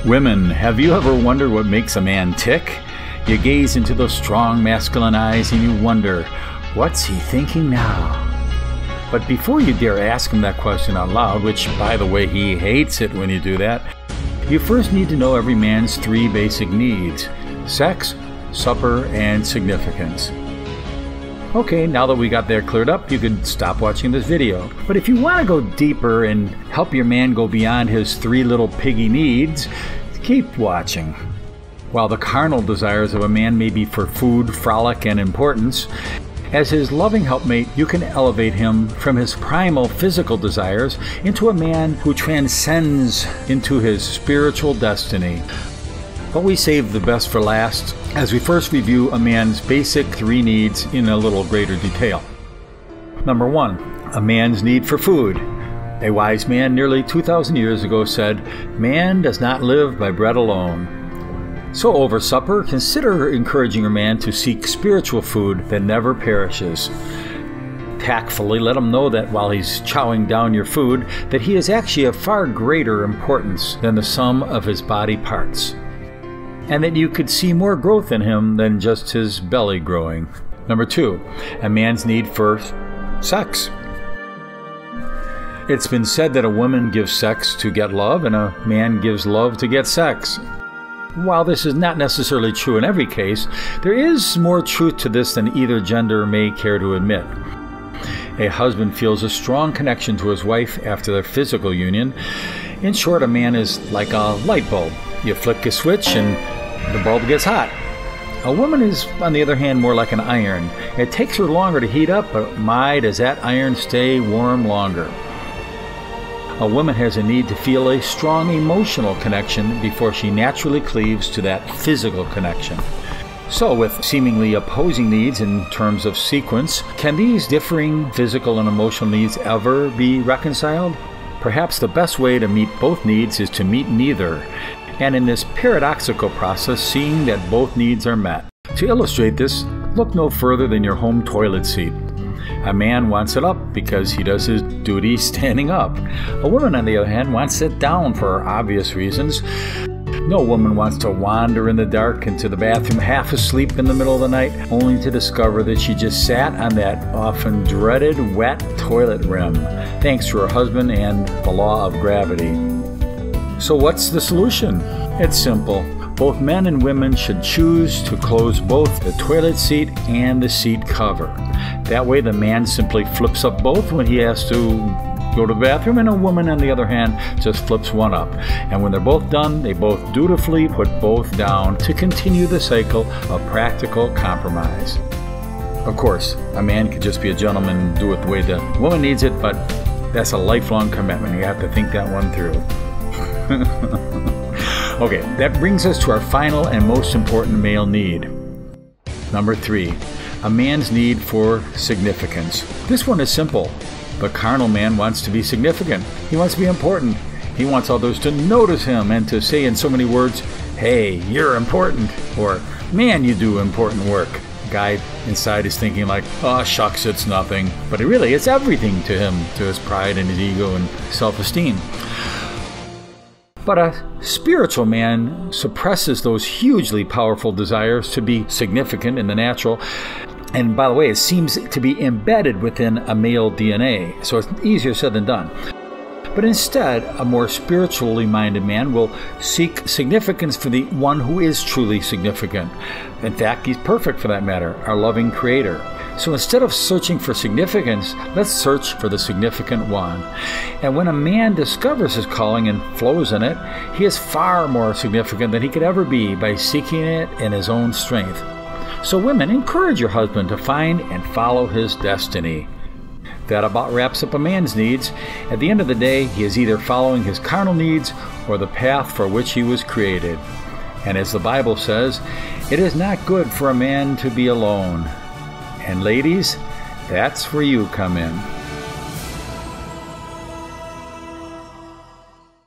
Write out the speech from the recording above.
Women, have you ever wondered what makes a man tick? You gaze into those strong masculine eyes and you wonder, what's he thinking now? But before you dare ask him that question out loud, which, by the way, he hates it when you do that, you first need to know every man's three basic needs: sex, supper, and significance. Okay, now that we got that cleared up, you can stop watching this video. But if you want to go deeper and help your man go beyond his three little piggy needs, keep watching. While the carnal desires of a man may be for food, frolic, and importance, as his loving helpmate, you can elevate him from his primal physical desires into a man who transcends into his spiritual destiny. But we save the best for last, as we first review a man's basic three needs in a little greater detail. Number one, a man's need for food. A wise man nearly 2,000 years ago said, "Man does not live by bread alone." So over supper, consider encouraging your man to seek spiritual food that never perishes. Tactfully let him know that while he's chowing down your food, that he is actually of far greater importance than the sum of his body parts, and that you could see more growth in him than just his belly growing. Number two, a man's need for sex. It's been said that a woman gives sex to get love and a man gives love to get sex. While this is not necessarily true in every case, there is more truth to this than either gender may care to admit. A husband feels a strong connection to his wife after their physical union. In short, a man is like a light bulb. You flick a switch and the bulb gets hot. A woman is, on the other hand, more like an iron. It takes her longer to heat up, but my, does that iron stay warm longer. A woman has a need to feel a strong emotional connection before she naturally cleaves to that physical connection. So, with seemingly opposing needs in terms of sequence, can these differing physical and emotional needs ever be reconciled? Perhaps the best way to meet both needs is to meet neither, and in this paradoxical process, seeing that both needs are met. To illustrate this, look no further than your home toilet seat. A man wants it up because he does his duty standing up. A woman, on the other hand, wants it down for obvious reasons. No woman wants to wander in the dark into the bathroom half asleep in the middle of the night, only to discover that she just sat on that often dreaded wet toilet rim, thanks to her husband and the law of gravity. So what's the solution? It's simple. Both men and women should choose to close both the toilet seat and the seat cover. That way the man simply flips up both when he has to go to the bathroom, and a woman, on the other hand, just flips one up. And when they're both done, they both dutifully put both down to continue the cycle of practical compromise. Of course, a man could just be a gentleman and do it the way the woman needs it, but that's a lifelong commitment. You have to think that one through. Okay, that brings us to our final and most important male need. Number three, a man's need for significance. This one is simple. The carnal man wants to be significant. He wants to be important. He wants others to notice him and to say in so many words, "Hey, you're important," or "Man, you do important work." Guy inside is thinking like, "Oh, shucks, it's nothing." But really, it's everything to him, to his pride and his ego and self-esteem. But a spiritual man suppresses those hugely powerful desires to be significant in the natural. And by the way, it seems to be embedded within a male DNA, so it's easier said than done. But instead, a more spiritually minded man will seek significance for the one who is truly significant. In fact, he's perfect for that matter, our loving Creator. So instead of searching for significance, let's search for the significant one. And when a man discovers his calling and flows in it, he is far more significant than he could ever be by seeking it in his own strength. So women, encourage your husband to find and follow his destiny. That about wraps up a man's needs. At the end of the day, he is either following his carnal needs or the path for which he was created. And as the Bible says, it is not good for a man to be alone. And ladies, that's where you come in.